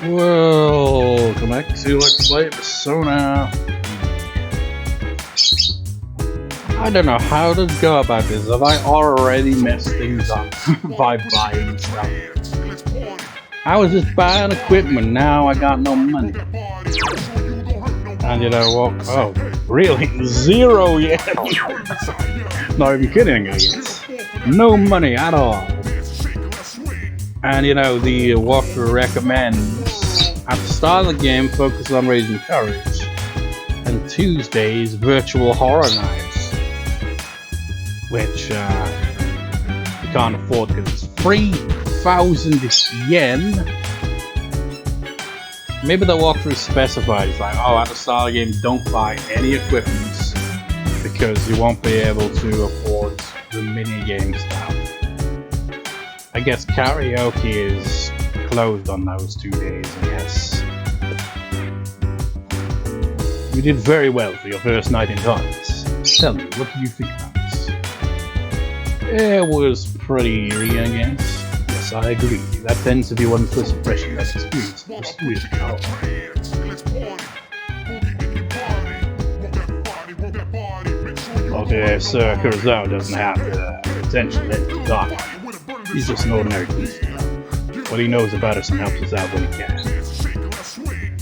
Welcome back to Let's Play Persona. I don't know how to go about this. Have I already messed things up by buying stuff? I was just buying equipment, now I got no money. And you know what? Oh, really? Zero yet? Not even kidding, I guess. No money at all. And you know, the walkthrough recommends at the start of the game focus on raising courage, and Tuesdays virtual horror nights, which you can't afford because it's 3,000 yen. Maybe the walkthrough specifies like, oh, at the start of the game don't buy any equipment because you won't be able to afford the mini game stuff. I guess karaoke is closed on those 2 days, I guess. You did very well for your first night in Tartarus. Tell me, what do you think about this? It was pretty eerie, I guess. Yes, I agree. That tends to be one first impression that's experienced most years ago. Okay, Sir Kurosawa doesn't have the potential to talk. He's just an ordinary policeman. What he knows about us and helps us out when he can.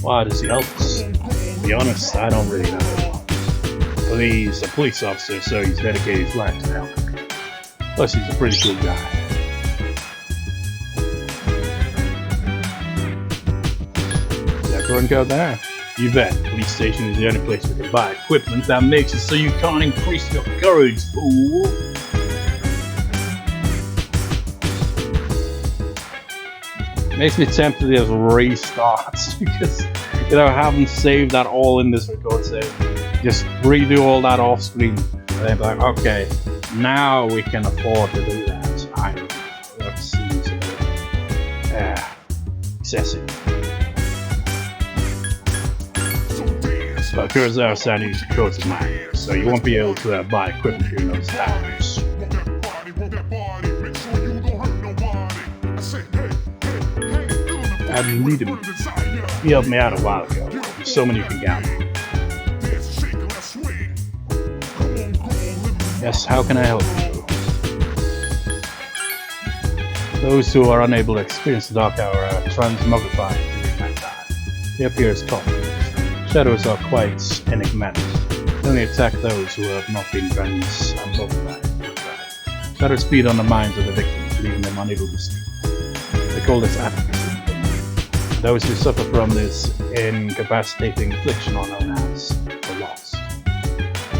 Why does he help us? To be honest, I don't really know. But he's a police officer, so he's dedicated his life to helping. Plus, he's a pretty cool guy. Does everyone go there? You bet. The police station is the only place we can buy equipment that makes it so you can't increase your courage, fool. Makes me tempted to just restart because, you know, I haven't saved that all in this record save. Just redo all that off screen and then be like, okay, now we can afford to do that. I don't know, that seems a bit excessive. But Kurosawa said use the codes of mine, so you won't be able to buy equipment during those hours. I need him. He helped me out a while ago. There's so many you can count. Yes, how can I help you? Those who are unable to experience the dark hour are transmogrified during that time. They appear as coffins. Shadows are quite enigmatic. They only attack those who have not been transmogrified. Shadows feed on the minds of the victims, leaving them unable to sleep. They call this apathy. Those who suffer from this incapacitating affliction are known as the Lost.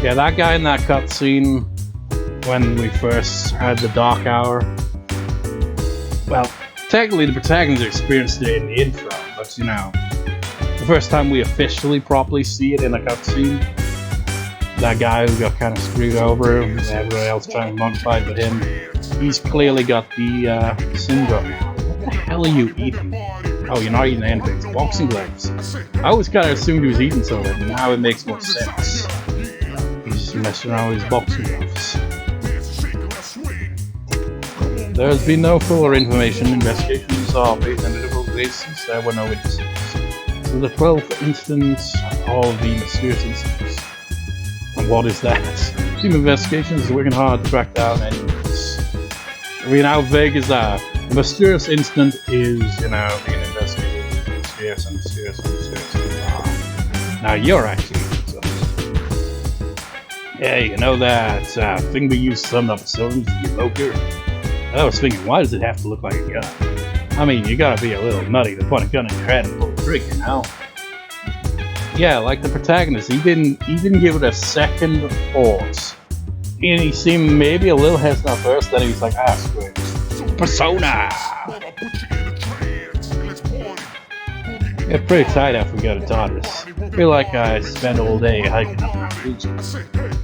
Yeah, that guy in that cutscene when we first had the Dark Hour. Well, technically the protagonist experienced it in the intro, but you know, the first time we officially properly see it in a cutscene, that guy who got kind of screwed over, and everybody else trying to modify but him, he's clearly got the syndrome now. What the hell are you eating? Oh, you're not eating anything. It's boxing gloves. I always kind of assumed he was eating something, and now it makes more sense. He's just messing around with his boxing gloves. There's been no fuller information. Investigations are based on individual cases. There were no witnesses. So the 12th instance of the mysterious incidents. And what is that? Team Investigations is working hard to track down enemies. I mean, how vague is that? The mysterious incident is, you know, being investigated. Mysterious. Now you're actually so. Yeah, you know that thing we use some episodes, the evoker? I was thinking, why does it have to look like a gun? I mean, you gotta be a little nutty to point a gun in your head and pull the trigger, you know? Yeah, like the protagonist, he didn't give it a second of thought. And he seemed maybe a little hesitant at first, then he was like, ah, screw it. Persona! Yeah, pretty tight after we go to Tartarus. I feel like I spent all day hiking up around the region.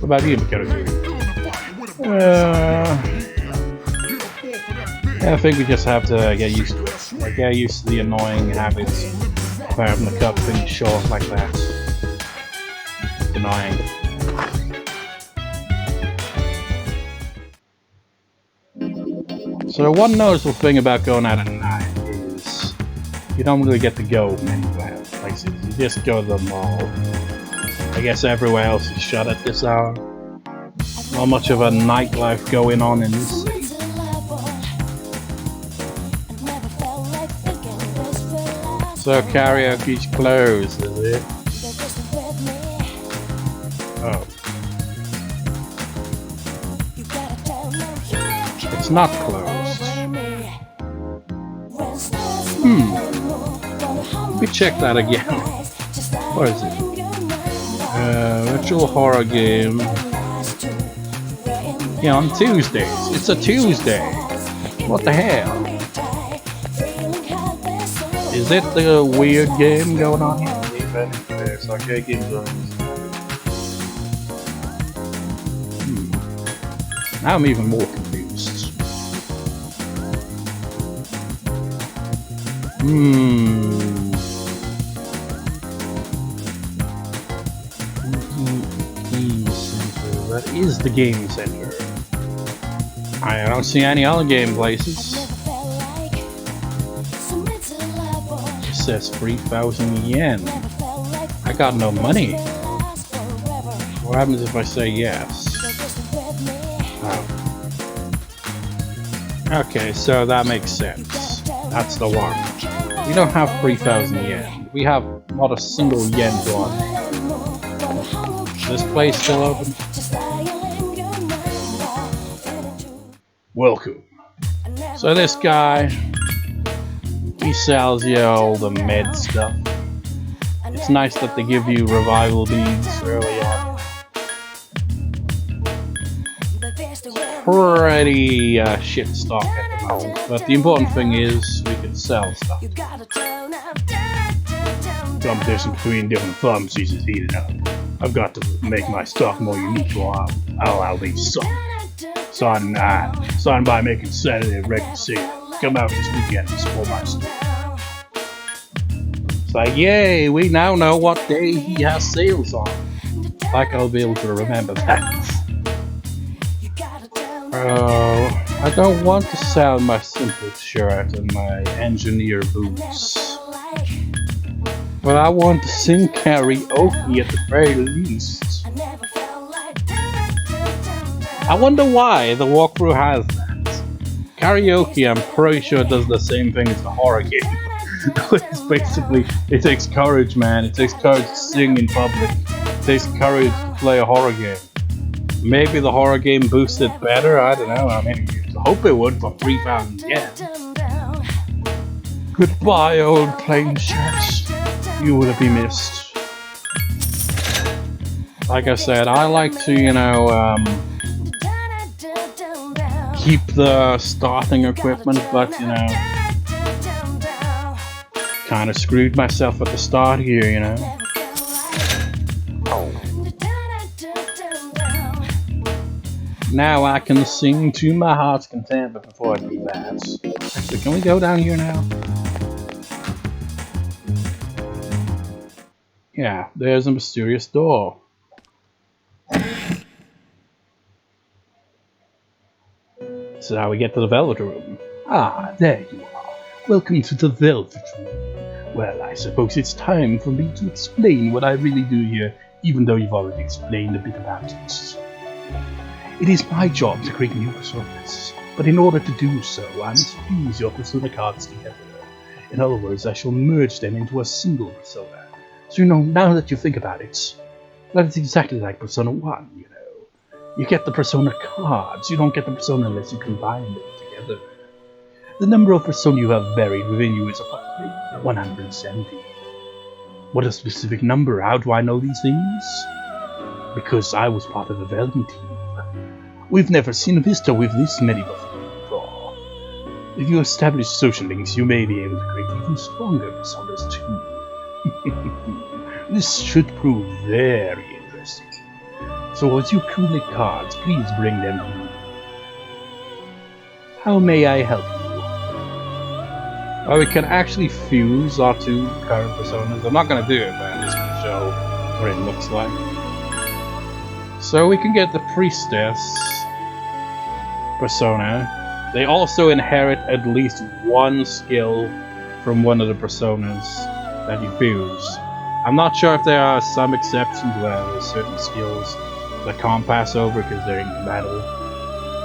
What about you, Makoto? Yeah, I think we just have to get used to it. Like, get used to the annoying habits of having the cut things short like that. It's annoying. So one noticeable thing about going out at night is You don't really get to go anywhere places. You just go to the mall. I guess everywhere else is shut at this hour. Not much of a nightlife going on in this city. So karaoke's closed, is it? Oh. It's not closed. Let me check that again. What is it? Virtual horror game. Yeah, on Tuesdays. It's a Tuesday. What the hell? Is it the weird game going on here? There's arcade game zones. Now I'm even more confused. That is the game center. I don't see any other game places. It says 3,000 yen. I got no money. What happens if I say yes? Oh. Okay, so that makes sense. That's the one. We don't have 3,000 yen. We have not a single yen to our name. Is this place still open? Welcome. So this guy, he sells you all the med stuff. It's nice that they give you revival beads early on. Pretty shit stock at the moment, but the important thing is we can sell stuff. Competition between different pharmacies is heating up. I've got to make my stock more unique or I'll allow these starting by making Saturday a regular sale. Come out this weekend and support my store. It's like, yay, we now know what day he has sales on. Like I'll be able to remember that. I don't want to sell my simple shirt and my engineer boots. But I want to sing karaoke at the very least. I wonder why the walkthrough has that. Karaoke, I'm pretty sure it does the same thing as the horror game. It's basically, it takes courage, man. It takes courage to sing in public. It takes courage to play a horror game. Maybe the horror game boosted better, I don't know. I mean, I hope it would for 3,000 yen. Goodbye, old plain shirt. You would be missed. Like I said, I like to, keep the starting equipment, but kind of screwed myself at the start here, Now I can sing to my heart's content, but before I do that, actually, can we go down here now? Yeah, there's a mysterious door. This is how we get to the Velvet Room. Ah, there you are. Welcome to the Velvet Room. Well, I suppose it's time for me to explain what I really do here, even though you've already explained a bit about it. It is my job to create new personas, but in order to do so, I must fuse your persona cards together. In other words, I shall merge them into a single persona. So now that you think about it, that is exactly like Persona 1, You get the persona cards, you don't get the persona unless you combine them together. The number of persona you have buried within you is approximately 170. What a specific number, how do I know these things? Because I was part of the development team. We've never seen a visitor with this many before. If you establish social links, you may be able to create even stronger personas too. This should prove very interesting. So as you accumulate cards, please bring them to me. How may I help you? Well, we can actually fuse our two current personas. I'm not going to do it, but I'm just going to show what it looks like. So we can get the Priestess persona. They also inherit at least one skill from one of the personas that you fuse. I'm not sure if there are some exceptions where there's certain skills that can't pass over because they're incompatible.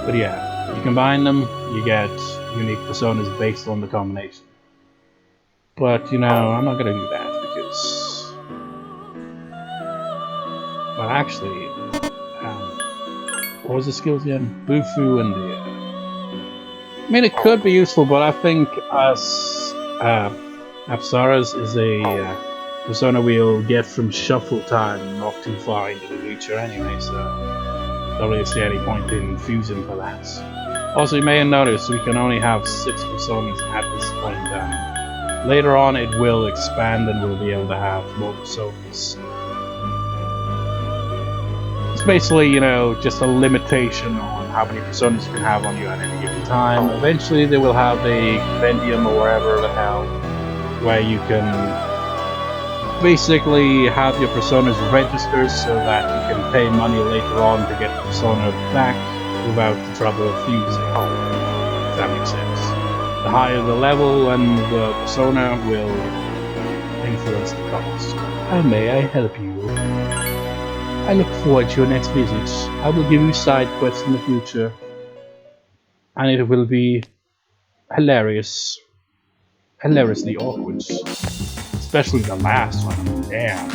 But yeah, you combine them, you get unique personas based on the combination. But you know, I'm not gonna do that because... Well, actually, what was the skills again? Bufu and the... I mean, it could be useful, but I think Apsaras is a persona we'll get from shuffle time, not too far into the future anyway, so don't really see any point in fusing for that. Also, you may have noticed we can only have 6 personas at this point in time. Later on, it will expand and we'll be able to have more personas. It's basically, you know, just a limitation on how many personas you can have on you at any given time. Eventually, they will have a compendium or wherever the hell where you can basically have your personas registered so that you can pay money later on to get the persona back without the trouble of fusing. If that makes sense. The higher the level and the persona will influence the cost. How may I help you? I look forward to your next visit. I will give you side quests in the future. And it will be hilariously awkward. Especially the last one. Damn.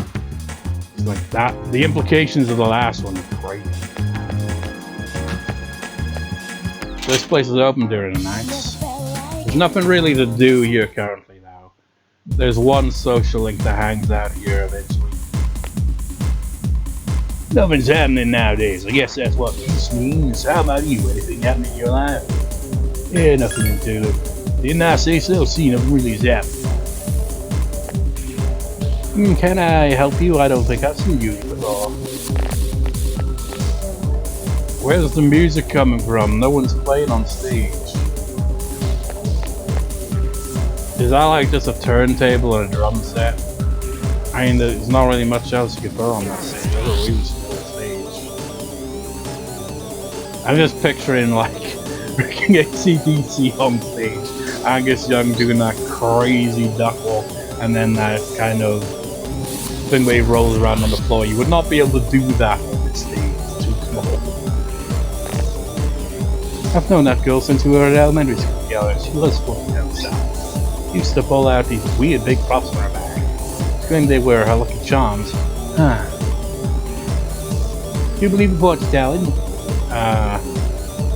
It's like that. The implications of the last one are crazy. This place is open during the nights. There's nothing really to do here currently now. There's one social link that hangs out here eventually. Nothing's happening nowadays. I guess that's what peace means. How about you? Anything happening in your life? Yeah, nothing to do. Didn't I say so? See, nothing really is happening. Can I help you? I don't think I've seen you before. Where's the music coming from? No one's playing on stage. Is that like just a turntable and a drum set? I mean, there's not really much else you can put on that stage. That's a really small stage. I'm just picturing like freaking AC/DC on stage. Angus Young doing that crazy duck walk, and then that kind of thing where he rolls around on the floor. You would not be able to do that on this stage. It's too small. I've known that girl since we were at elementary school together. She loves walking down south. Used to pull out these weird big props from her bag. Claimed they were her lucky charms. Huh. Do you believe in fortune telling?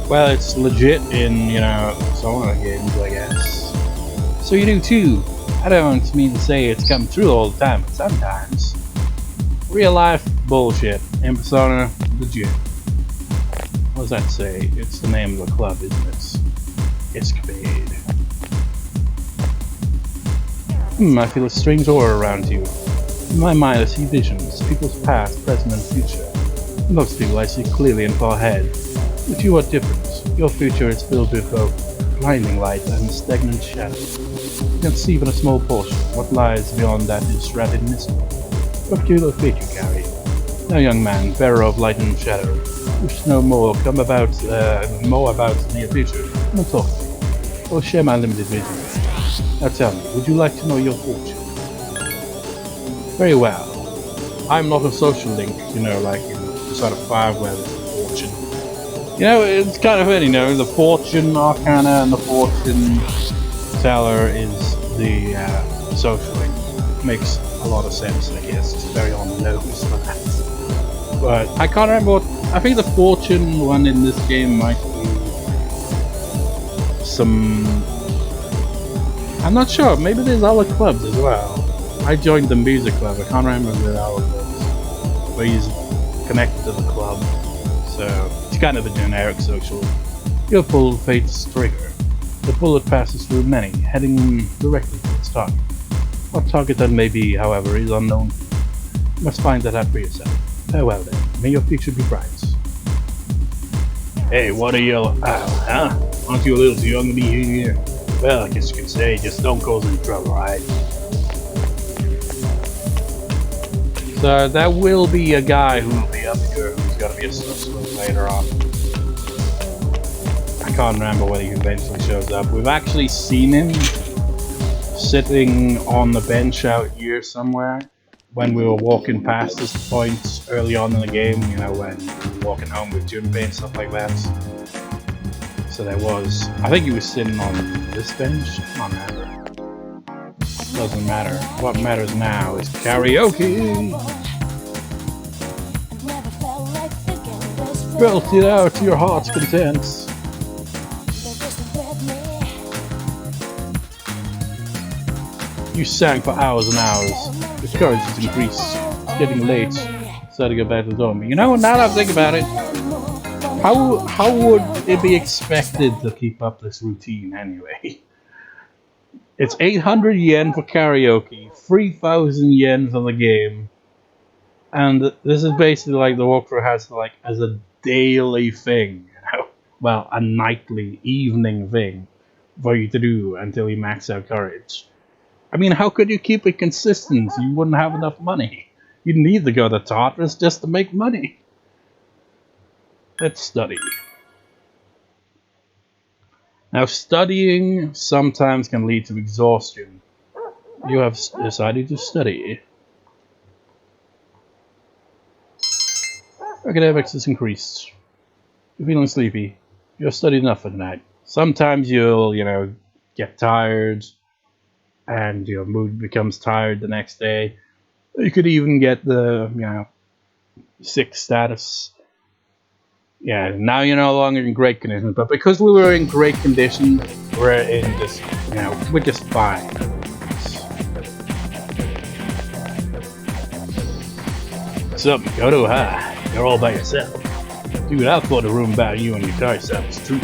Well, it's legit in, you know, some of the games, I guess. So you do too. I don't mean to say it's come true all the time, but sometimes. Real life bullshit. In Persona, legit. What does that say? It's the name of the club, isn't it? Escapade. I feel a strange aura around you. In my mind I see visions, people's past, present and future. Most people I see clearly and far ahead. But you are different. Your future is filled with both blinding light and stagnant shadow. You can see but a small portion. What lies beyond that is rather mystical. What peculiar fate you carry. Now, young man, bearer of light and shadow, wish to know more about the near future. Come talk to me. I will share my limited vision. Now tell me, would you like to know your fortune? Very well. I'm not a social link, you know, like in Persona 5 where there's a fortune. You know, it's kind of funny, you know, the fortune arcana and the fortune teller is the social link. Makes a lot of sense, I guess. It's very on the nose for that. But I can't remember what... I think the fortune one in this game might be some... I'm not sure, maybe there's other clubs as well. I joined the music club, I can't remember the other clubs. But he's connected to the club. So, it's kind of a generic social. Your pull fates trigger. The bullet passes through many, heading directly to its target. What target that may be, however, is unknown. You must find that out for yourself. Farewell then, may your future be bright. Hey, what are you... huh? Aren't you a little too young to be here? Well, I guess you can say, just don't cause any trouble, right? So, there will be a guy who will be up here who's gonna be a suspect later on. I can't remember whether he eventually shows up. We've actually seen him sitting on the bench out here somewhere when we were walking past this point early on in the game, you know, when we were walking home with Junpei and stuff like that. So there was, I think he was sitting on this bench. Come on, matter. Doesn't matter. What matters now is karaoke. Belt it out to your heart's content. You sang for hours and hours. Your courage has increased. It's getting late. So to go back to the dorm. You know, now that I think about it, how would it be expected to keep up this routine anyway? It's 800 yen for karaoke, 3,000 yen for the game, and this is basically like the walkthrough has like as a daily thing, well, a nightly, evening thing for you to do until you max out courage. I mean, how could you keep it consistent? You wouldn't have enough money. You'd need to go to Tartarus just to make money. Let's study. Now, studying sometimes can lead to exhaustion. You have decided to study. Academics is increased. You're feeling sleepy. You've studied enough for the night. Sometimes you'll, you know, get tired, and your mood becomes tired the next day. You could even get the, you know, sick status. Yeah, now you're no longer in great condition, but because we were in great condition, we're in just, you know, we're just fine. What's up, Makoto? Hi, you're all by yourself. Dude, I thought the room about you and your car yourself was true.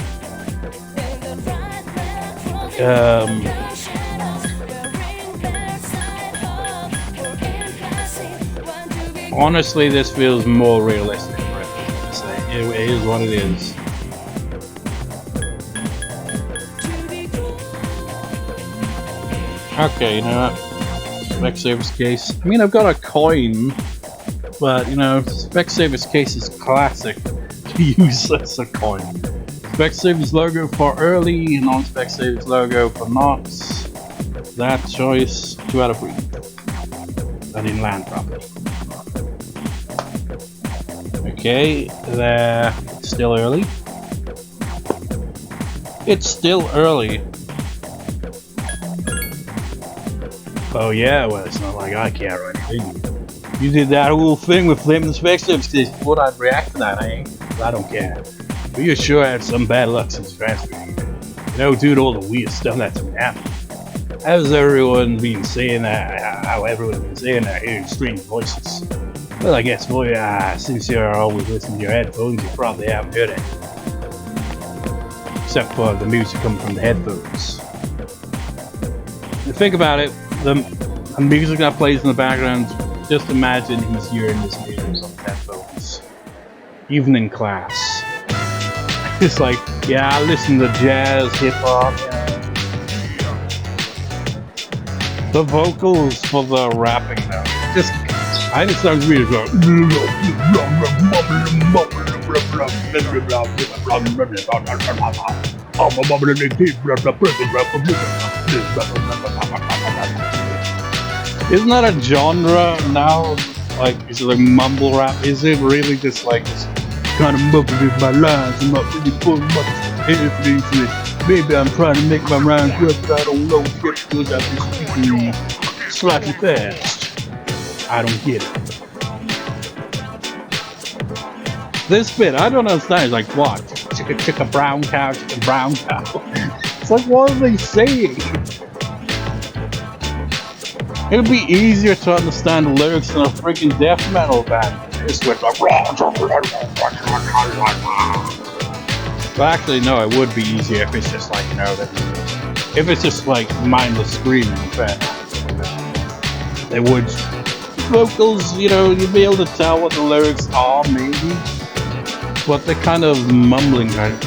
Honestly, this feels more realistic. It is what it is. Okay, you know what? Specsaver's case. I mean, I've got a coin, but you know, Specsaver's case is classic to use as a coin. Specsaver's logo for early, non-Specsaver's logo for not. That choice, 2 out of 3. That didn't land properly. Okay, there. It's still early. It's still early. Oh yeah, well it's not like I care or anything. You did that whole thing with flaming spectators. Would I react to that? I don't care. But you sure had some bad luck since transferring. You know, dude, all the weird stuff that's been happening. How's everyone been saying that? How everyone's been saying that, hearing strange voices. Well, I guess, boy, since you're always listening to your headphones, you probably haven't heard it. Except for the music coming from the headphones. And think about it, the music that plays in the background, just imagine he's hearing this music on the headphones. Even in class. It's like, yeah, I listen to jazz, hip-hop, The vocals for the rapping though, just I think it sounds weird. Isn't that a genre now? Like, is it like mumble rap? Is it really just like this kind of mumbling my lines? I'm not really putting much effort into it. Maybe I'm trying to make my rhymes good, but I don't know what because I'm just speaking slightly fast. I don't get it. This bit, I don't understand. It's like, what? Chicka, chicka, brown cow, chicka, brown cow. It's like, what are they saying? It would be easier to understand the lyrics than a freaking death metal band. It's like, well, actually, no, it would be easier if it's just like, you know, if it's just like mindless screaming, but they would. Vocals, you know, you'd be able to tell what the lyrics are, maybe, but they're kind of mumbling, kind of.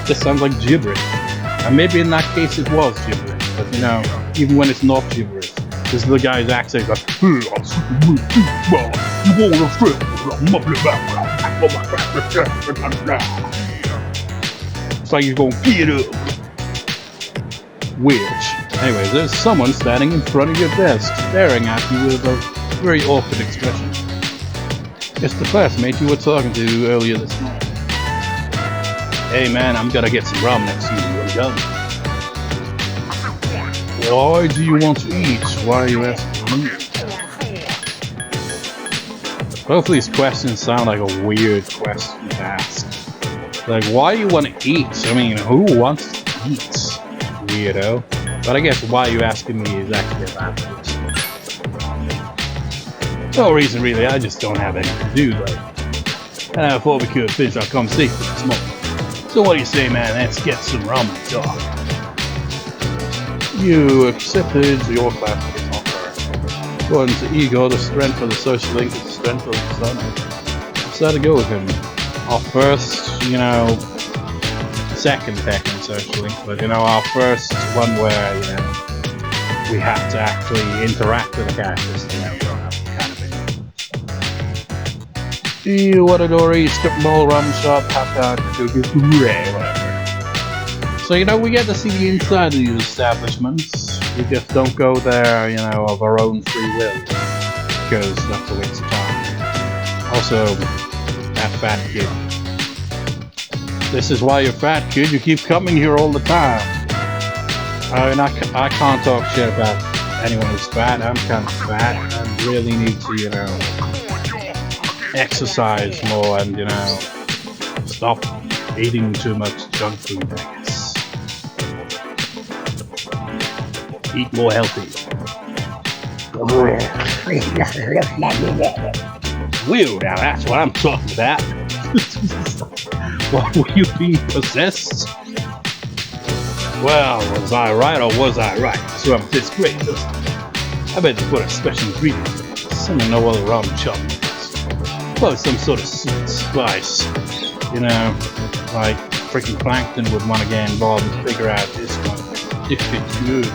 Just sounds like gibberish. And maybe in that case it was gibberish, but you know, even when it's not gibberish, this little guy's accent like, it's like he's going, get up. Weird. Anyways, there's someone standing in front of your desk, staring at you with a very awkward expression. It's the classmate you were talking to earlier this morning. Hey man, I'm gonna get some ramen next to you. I'm done. Why do you want to eat? Why are you asking me? Both of these questions sound like a weird question to ask. Like, why do you want to eat? I mean, who wants to eat? Weirdo. But I guess why you asking me is actually a bad question. No reason really, I just don't have anything to do, like. And I thought we could finish our conversation this morning. So what do you say, man? Let's get some ramen talk. You accepted your classmate's offer. According to Igor, the strength of the social link is the strength of the sun. I decided to go with him. Our first, second technical social link, but our first one where, we have to actually interact with the characters, we don't have kind of it. You want to go to strip mall, ramen shop, happy hour, whatever. So, we get to see the inside of these establishments. We just don't go there, of our own free will. Because that's a waste of time. Also, that fat kid. This is why you're fat, kid. You keep coming here all the time. I mean, I can't talk shit about anyone who's fat. I'm kind of fat. I really need to, exercise more and, stop eating too much junk food, I guess. Eat more healthy. Whew, now that's what I'm talking about. Why were you being possessed? Well, was I right or was I right? This rum tastes great, doesn't it? I bet you put a special ingredient in it. Something no other rum shop needs. Probably some sort of sweet spice. Like freaking Plankton would want to get involved and figure out this one. If it's good.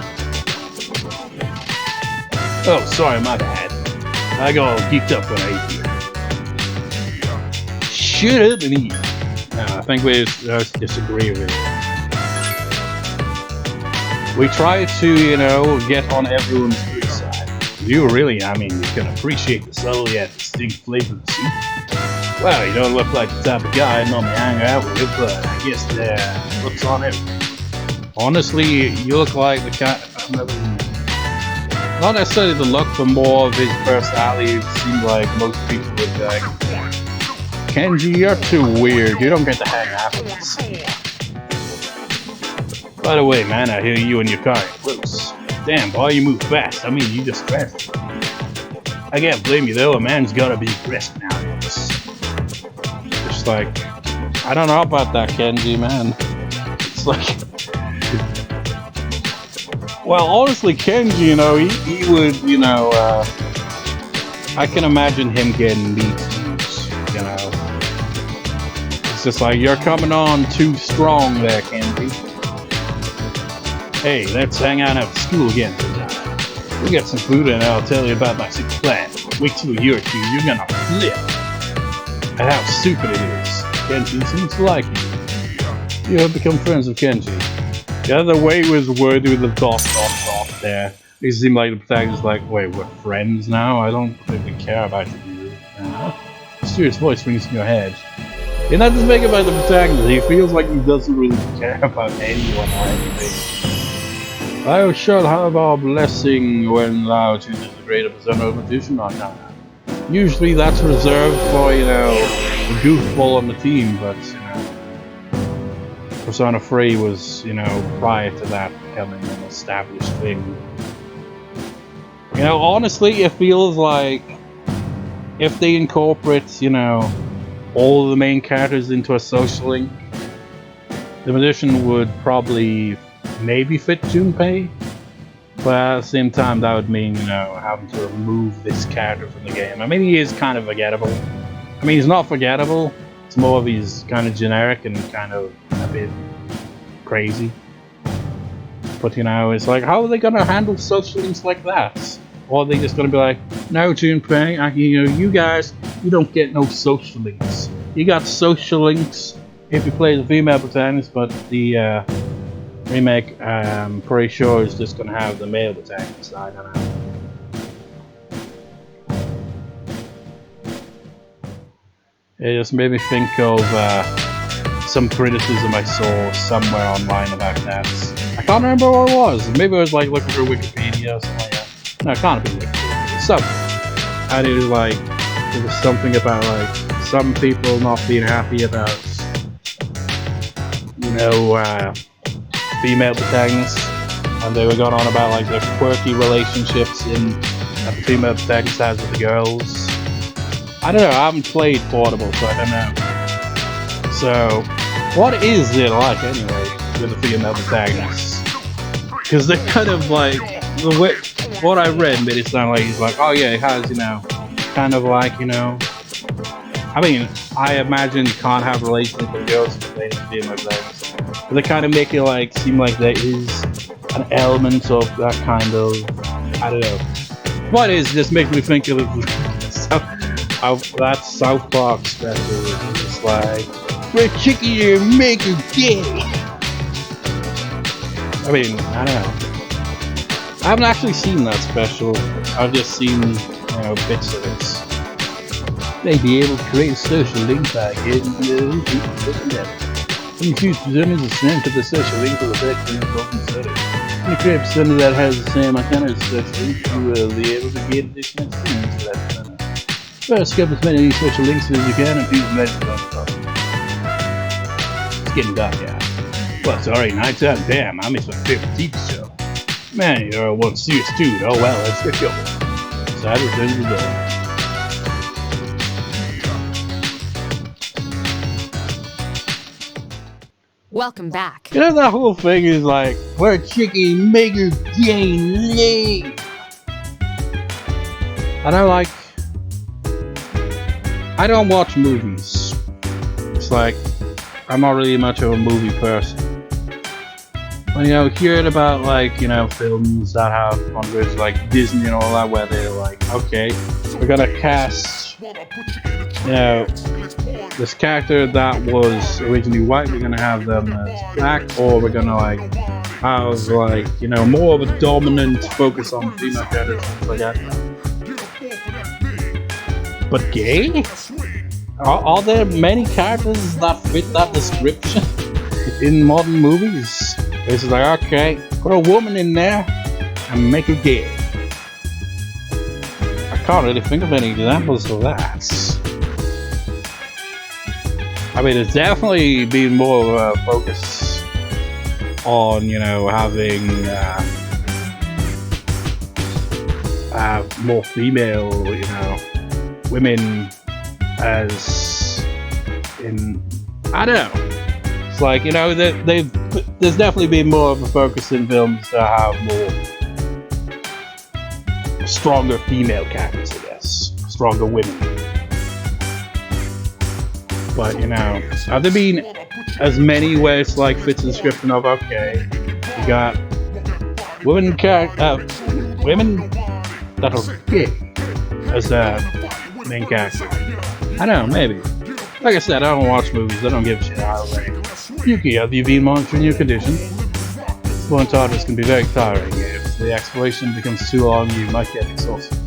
Oh, sorry, my bad. I got all geeked up when I ate you. Shut up and eat. No, I think we just disagree with it. We try to, get on everyone's good side. You really, you can appreciate the subtle yet distinct flavor of the soup. Well, you don't look like the type of guy I normally hang out with, but I guess the looks on it. Honestly, you look like the kind not necessarily the look, but more of his personality. It seems like most people would be like, Kenji, you're too weird. You don't get to hang out with us. By the way, man, I hear you and your car are close. Damn, boy, you move fast. You just dressed. I can't blame you though. A man's gotta be aggressive nowadays. Just like, I don't know about that, Kenji, man. It's like, well, honestly, Kenji, he would, I can imagine him getting beat. It's just like, you're coming on too strong there, Kenji. Hey, let's hang out at school again tonight. We'll get some food and I'll tell you about my secret plan. Wait till a year or two, you're gonna flip at how stupid it is. Kenji seems to like you. You have become friends with Kenji. Yeah, the way it was worded with the dot there. It seemed like the protagonist was like, wait, we're friends now? I don't really care about you. A serious voice rings in your head. And that doesn't make it about the protagonist. He feels like he doesn't really care about anyone or anything. I shall have our blessing when thou chooses the greater persona of magician or not. Usually that's reserved for, a goofball on the team, but, Persona 3 was, prior to that becoming an established thing. Honestly, it feels like if they incorporate, all of the main characters into a social link, the magician would probably maybe fit Junpei, but at the same time that would mean, having to remove this character from the game. He is kind of forgettable. He's not forgettable, it's more of he's kind of generic and kind of a bit crazy. But it's like, how are they gonna handle social links like that? Or are they just gonna be like, no, Junpei, you guys, you don't get no social links. You got social links if you play the female protagonist, but the remake, I'm pretty sure is just gonna have the male protagonist. I don't know. It just made me think of some criticism I saw somewhere online about that. I can't remember what it was. Maybe I was like looking for Wikipedia or something like that. No, it can't be Wikipedia. It's something. And it was like, there was something about like some people not being happy about, you know, female protagonists, and they were going on about like the quirky relationships that the female protagonist has with the girls. I don't know, I haven't played Portable, so I don't know. So, what is it like anyway with the female protagonists? Because they're kind of like, the way, what I read made it sound like he's like, oh yeah, it has, you know, kind of like, you know, I mean, I imagine you can't have relations with girls if they need female protagonists. But they kind of make it like, seem like there is an element of that kind of, I don't know. What is, just makes me think of that South Park special, it's like, we're chicken here, make her gay. I mean, I don't know. I haven't actually seen that special. I've just seen, you know, bits of it. They'd be able to create a social link by getting people together. When you choose presenters the same to the social link for the best in the open setting. When you create a presenter that has the same kind of social link, you will be able to get additional experience for that presenter. First, skip as many special links as you can and choose the message on the top. It's getting dark out. Well, it's already nighttime. Damn, I miss my favorite TV show. Man, you're one serious dude. Oh well, let's get going. Side return to the door. Welcome back. You know, that whole thing is like, we're chicken, make her gay, lame. And I don't watch movies. It's like, I'm not really much of a movie person. But, you know, hearing about, like, you know, films that have hundreds, like Disney and all that, where they're like, okay, we're gonna cast, you know, this character that was originally white, we're gonna have them as black, or we're gonna, like, have, like, you know, more of a dominant focus on female characters, things like that. But gay? Are there many characters that fit that description in modern movies? It's like, okay, put a woman in there and make her gay. I can't really think of any examples of that. I mean, it's definitely been more of a focus on, you know, having more female, you know, women as in, I don't know. It's like, you know, there's definitely been more of a focus in films to have more stronger female characters, I guess. Stronger women. But, you know, have there been as many where it's like fits the description of, okay, you got women that are gay as main character. I don't know, maybe. Like I said, I don't watch movies, I don't give a shit either way. Yuki, have you been monitoring your condition? Exploring Tartarus can be very tiring. If the exploration becomes too long, you might get exhausted.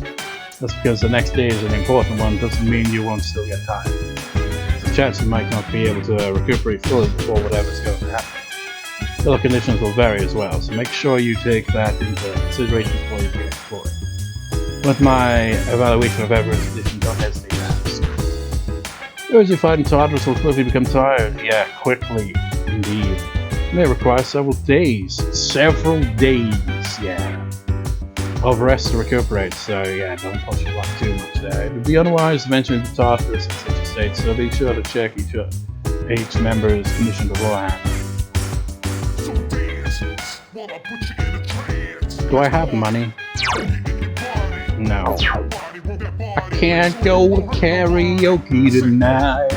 That's because the next day is an important one, doesn't mean you won't still get tired. There's a chance you might not be able to recuperate fully before whatever's going to happen. Other conditions will vary as well, so make sure you take that into consideration before you begin exploring. With my evaluation of Everett's condition, don't hesitate to ask. Those who fight in Tartarus will quickly become tired. Yeah, quickly, indeed. It may require several days, yeah, of rest to recuperate, so yeah, don't push your luck too much there. It would be unwise to venture into Tartarus in such a state, so be sure to check each member's condition beforehand. Do I have money? No. I can't go to karaoke tonight.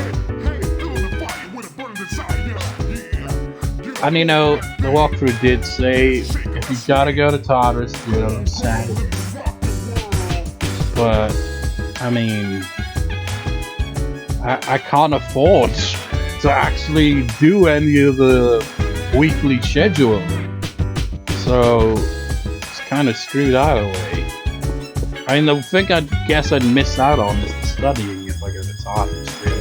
And you know, the walkthrough did say if you gotta go to Tartarus, do it on Saturday. But, I mean, I can't afford to actually do any of the weekly schedule. so it's kind of screwed either way. I mean, the thing I guess I'd miss out on is the studying if I go to Tartarus, really.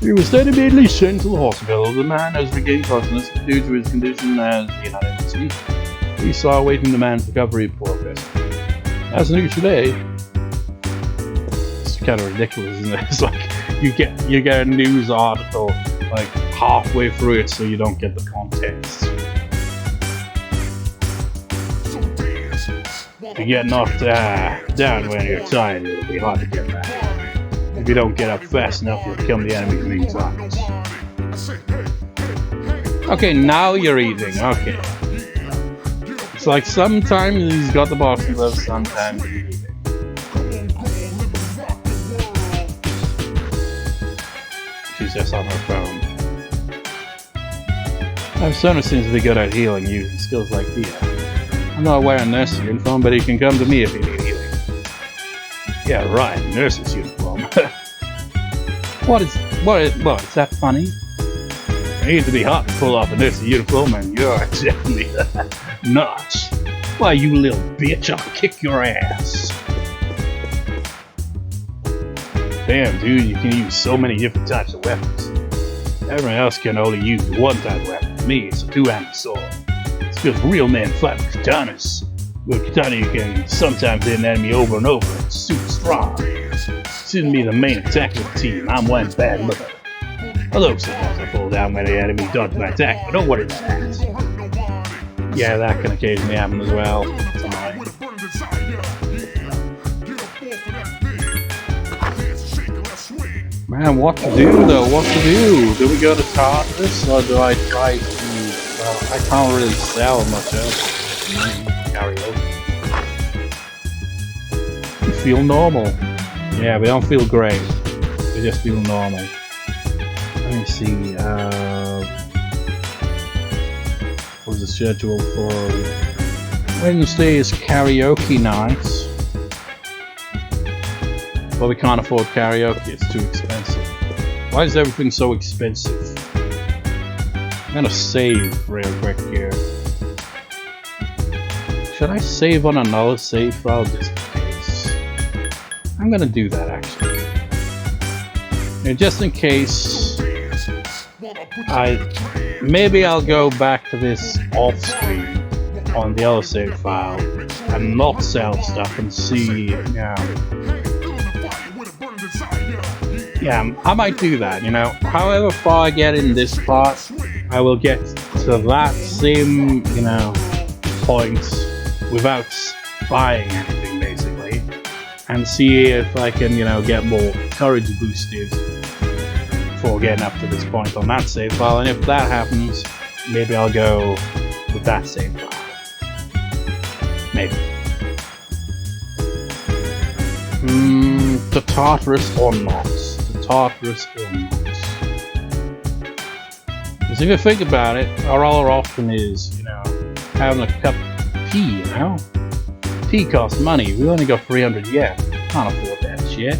He was then immediately sent to the hospital. The man has regained consciousness due to his condition as being unable to speak. We saw awaiting the man's recovery progress. As news today, it's kind of ridiculous, isn't it? It's like you get a news article like halfway through it, so you don't get the context. If you get knocked down when you're tired, it'll be hard to get back. If you don't get up fast enough, you'll kill the enemy many times. Okay, now you're eating. Okay. It's like sometimes he's got the boxing gloves, sometimes he's eating. She's just on her phone. Sona seems to be good at healing using skills like fear. I'm not wearing a nurse's uniform, but you can come to me if you need healing. Yeah, right, nurse's uniform. What is that funny? You need to be hot to pull off a nurse's uniform, and you're definitely nuts. Why, you little bitch, I'll kick your ass. Damn, dude, you can use so many different types of weapons. Everyone else can only use one type of weapon. For me, it's a two-handed sword. It's because real men fight with katanas. With a katana, you can sometimes hit an enemy over and over. It's super strong. Shouldn't be the main attacker of the team. I'm one bad looker. Although sometimes I fall down when the enemy dodges my attack, but don't worry about that. Yeah, that can occasionally happen as well. Man, what to do though? What to do? Do we go to Tartarus or do I try to... Well, I can't really sell much else. Karaoke. We feel normal. Yeah, we don't feel great. We just feel normal. Let me see. What's the schedule for Wednesday? Is karaoke night. But we can't afford karaoke, it's too expensive. Why is everything so expensive? I'm gonna save real quick here. Should I save on another save file just in case? I'm gonna do that actually. And just in case, maybe I'll go back to this off screen on the other save file and not sell stuff and see, yeah, I might do that, you know. However far I get in this part, I will get to that same, point without buying anything, basically. And see if I can, get more courage boosted before getting up to this point on that save file. And if that happens, maybe I'll go with that save file. Maybe. The Tartarus or not. Tartarus or not. Because if you think about it, our other option is, having a cup of tea, Tea costs money. We only got 300 yen. Can't afford that shit.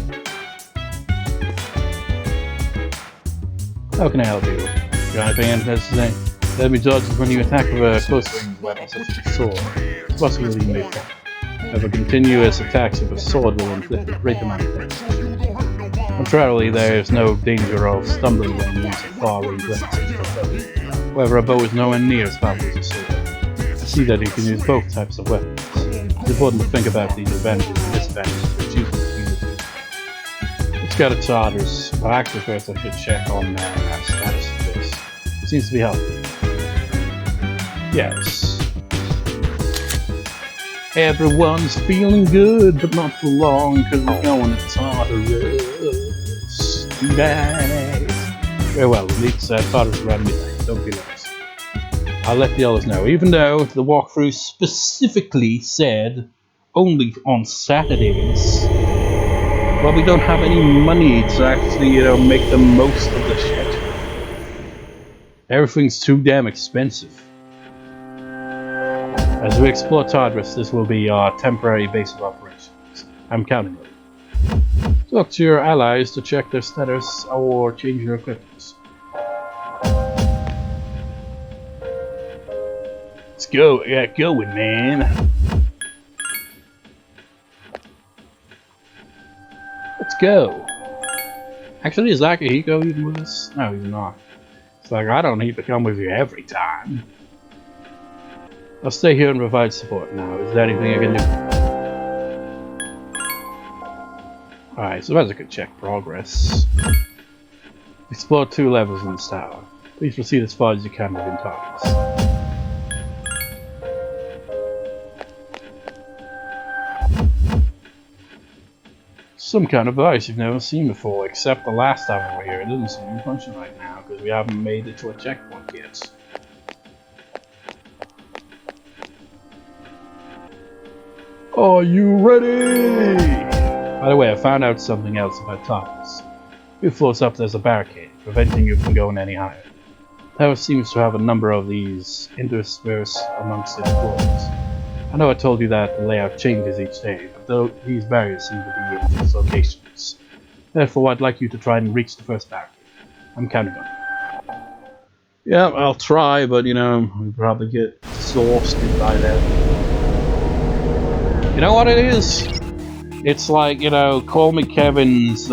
How can I help you? You got anything interesting to say? Let me judge when you attack with a close range weapon such as a sword. Possibly you may have a continuous attacks with a sword will inflict a great amount of damage. Contrarily, there is no danger of stumbling when using far-range weapons such as a bow. However, a bow is nowhere near as powerful as a sword. I see that you can use both types of weapons. It's important to think about these advantages and disadvantages for choosing between the two. Let's go to Tartarus. Well, actually, first I should check on status of this. It seems to be healthy. Yes. Everyone's feeling good, but not for long, because we're going to Tartarus tonight. Very well, at least Tartarus around midnight, don't be lost. I'll let the others know, even though the walkthrough specifically said only on Saturdays. Well, we don't have any money to actually, make the most of the shit. Everything's too damn expensive. As we explore Tartarus, this will be our temporary base of operations. I'm counting on you. Talk to your allies to check their status or change your equipment. Let's go. Yeah, going, man. Let's go. Actually, is Akihiko even with us? No, he's not. It's like, I don't need to come with you every time. I'll stay here and provide support now. Is there anything I can do? Alright, so that's a good check progress. Explore 2 levels in this tower. Please proceed as far as you can within targets. Some kind of device you've never seen before, except the last time we were here. It doesn't seem to function right now because we haven't made it to a checkpoint yet. Are you ready? By the way, I found out something else about Tartarus. A few floors up there's a barricade, preventing you from going any higher. The tower seems to have a number of these interspersed amongst its floors. I know I told you that the layout changes each day, but though these barriers seem to be in fixed locations. Therefore, I'd like you to try and reach the first barricade. I'm counting on you. Yeah, I'll try, but you know, we'll probably get exhausted by then. You know what it is? It's like, you know, Call Me Kevin's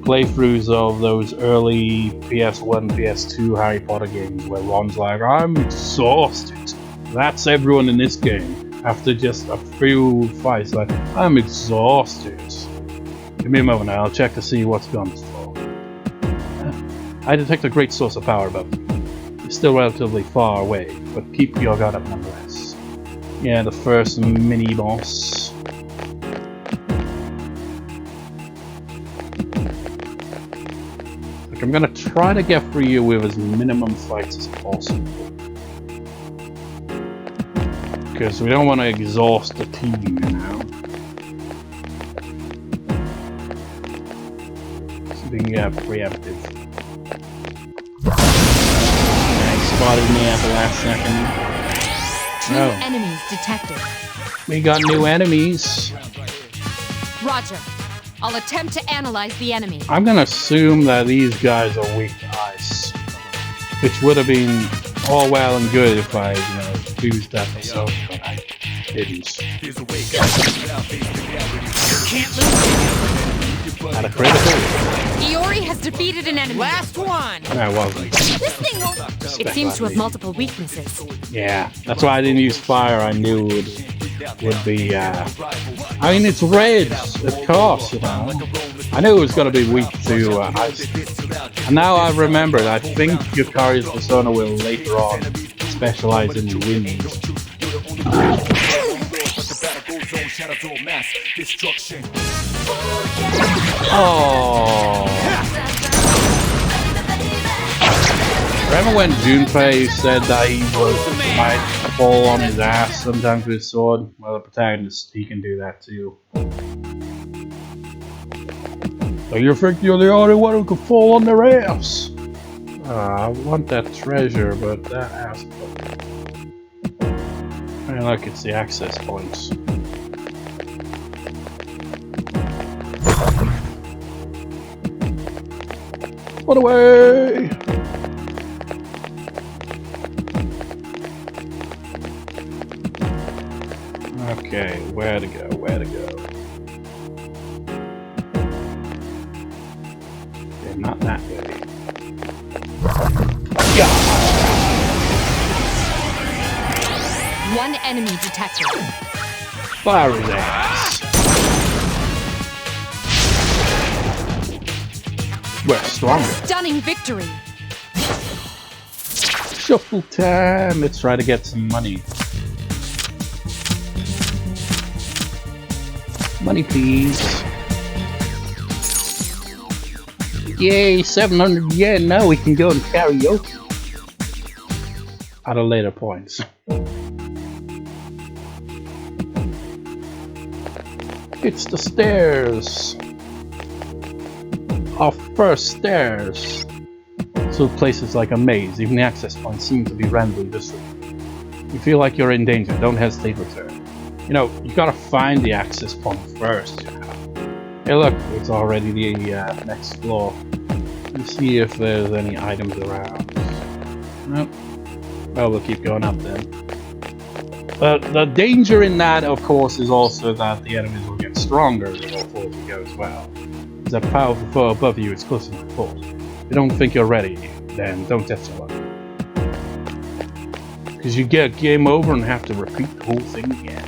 playthroughs of those early PS1, PS2 Harry Potter games where Ron's like, I'm exhausted. That's everyone in this game. After just a few fights, like, I'm exhausted. Give me a moment now, I'll check to see what's gone before. I detect a great source of power above you. It's still relatively far away, but keep your guard up nonetheless. Yeah, the first mini-boss. Like, I'm gonna try to get through you with as minimum fights as possible. Because we don't want to exhaust the team, you know. So we can get preemptive. Yeah, he spotted me at the last second. New enemies detected. We got new enemies. Roger. I'll attempt to analyze the enemy. I'm gonna assume that these guys are weak to ice. Which would have been all well and good if I, you know, used that myself, but I didn't. Had a critical. Iori has defeated an enemy. Last one! No, it wasn't. This thing will... It seems to have multiple weaknesses. Yeah, that's why I didn't use fire. I knew would be, I mean, it's red, of course, you know. I knew it was going to be weak to ice. And now I remembered, I think Yukari's persona will later on specialize in wind. Oh. Remember when Junpei said that he might fall on his ass sometimes with his sword? Well, the protagonist, he can do that too. So you think you're the only one who can fall on their ass? I want that treasure, but that ass. I mean, look, it's the access points. What away! Okay, where to go, where to go? Okay, not that way. Yeah. One enemy detected. Fire his ass. We're stronger. Stunning victory. Shuffle time. Let's try to get some money. Money, please. Yay, 700 yen. Now we can go and karaoke. At a later point. It's the stairs. Our first stairs. So places like a maze, even the access points seem to be randomly distant. You feel like you're in danger, don't hesitate to return. You know, you gotta find the access point first, you know. Hey look, it's already the next floor. Let's see if there's any items around. Nope. Well, we'll keep going up then. But the danger in that, of course, is also that the enemies will get stronger the more forward you go as well. There's a powerful foe above you, it's close enough to fall. If you don't think you're ready, then don't test your luck. Because you get game over and have to repeat the whole thing again.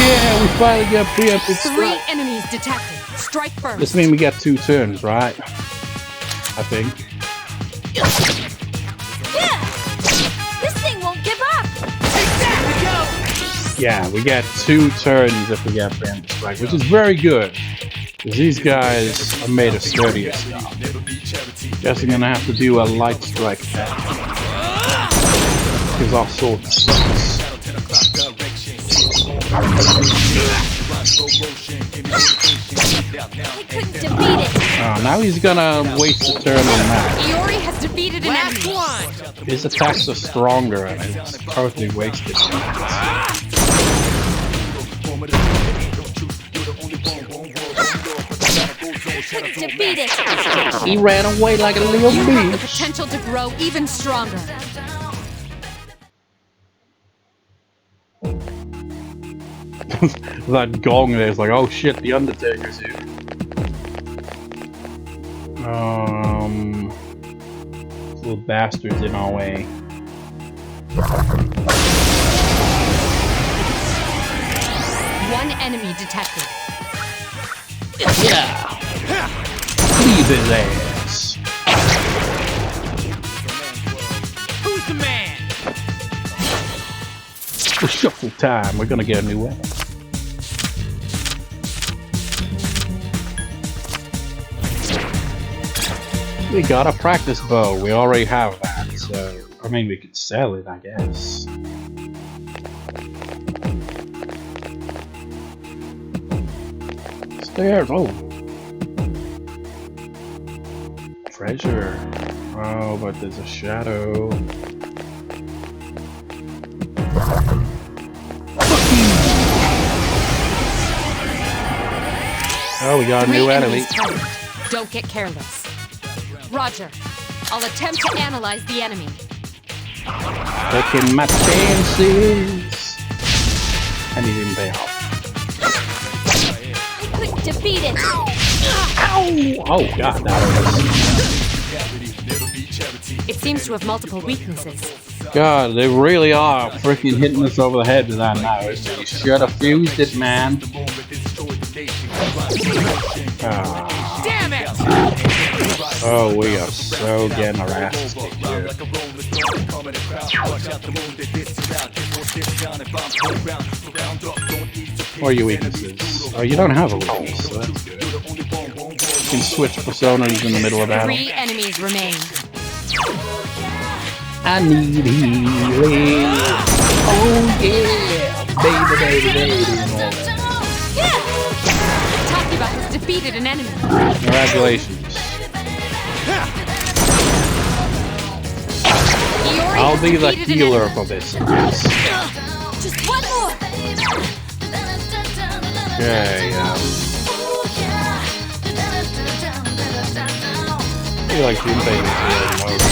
Yeah, we finally get preempted strike. 3 enemies detected. Strike first. This means we get 2 turns, right? I think. Yeah! This thing won't give up! Take that! Yeah, we get 2 turns if we get preempted strike, which is very good. Because these guys are made of sturdier stuff. Guess I'm gonna have to do a light strike attack. Because our sword sucks. I couldn't defeat it! Oh, now he's gonna waste a turn on that. Iori has defeated an enemy! His attacks are stronger and it's totally wasted. Couldn't defeat it! He ran away like a little You have the bitch. potential to grow even stronger. That gong there is like, oh shit, the Undertaker's here. Little bastards in our way. One enemy detected. Yeah. Leave his ass. Who's the man? It's shuffle time. We're gonna get a new weapon. We got a practice bow. We already have that, so I mean we could sell it, I guess. Stairs. Oh, treasure. Oh, but there's a shadow. Oh, we got a 3 new enemy. enemies targeted. Don't get careless. Roger. I'll attempt to analyze the enemy. Taking my chances. And he didn't pay off. I couldn't defeat it. Ow! Oh god, that It seems to have multiple weaknesses. was... God, they really are freaking hitting us over the head with that now. You should have fused it, man. Damn it! Oh, we are so getting our asses kicked here. What are your weaknesses? Oh, you don't have a weakness, so that's good. You can switch personas in the middle of battle. 3 enemies remain. I need healing. Oh yeah, baby. Takiba has defeated an enemy. Congratulations. Iori I'll has be the defeated an healer enemy. for this. Just one more. Okay, I feel like Junpei is healing most.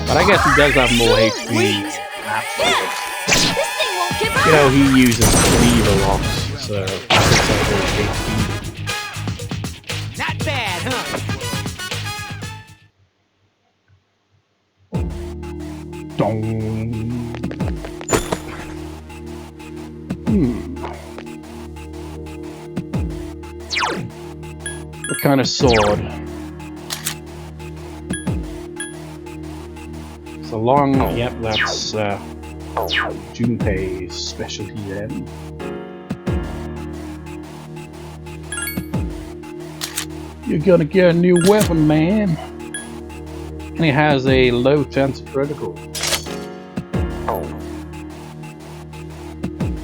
But I guess he does have more HP. This thing won't give up. You know, he uses cleave a lot, so it's like his HP. Not bad, huh? Dong. What kind of sword? It's a long... Yep, that's Junpei's specialty then. You're gonna get a new weapon, man. And he has a low chance of critical.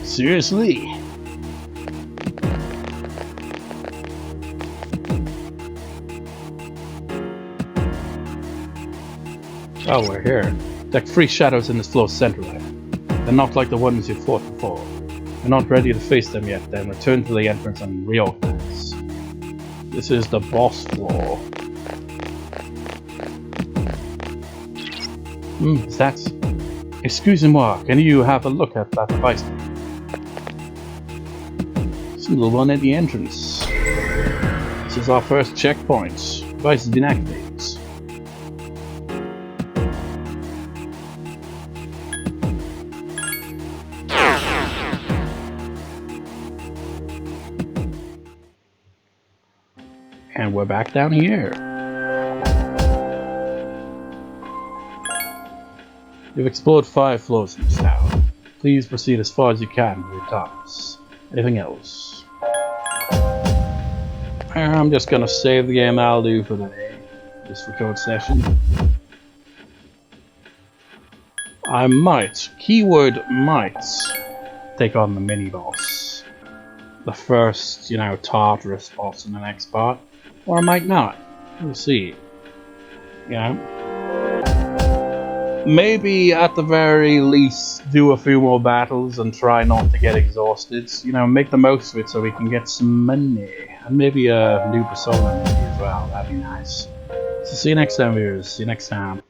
Seriously? Oh, we're here. Detect 3 shadows in this floor centrally. They're not like the ones you fought before. You're not ready to face them yet, then return to the entrance and reorganize. This is the boss floor. That's... Excusez-moi, can you have a look at that device? Single one at the entrance. This is our first checkpoint. Device has been activated. And we're back down here. You've explored 5 floors in this tower. Please proceed as far as you can with your tasks. Anything else? I'm just gonna save the game. I'll do for the day. This record session. I might, keyword might, take on the mini boss. The first, you know, Tartarus boss in the next part. Or I might not. We'll see. You know? Maybe at the very least do a few more battles and try not to get exhausted. You know, make the most of it so we can get some money. And maybe a new persona maybe as well. That'd be nice. So see you next time, viewers. See you next time.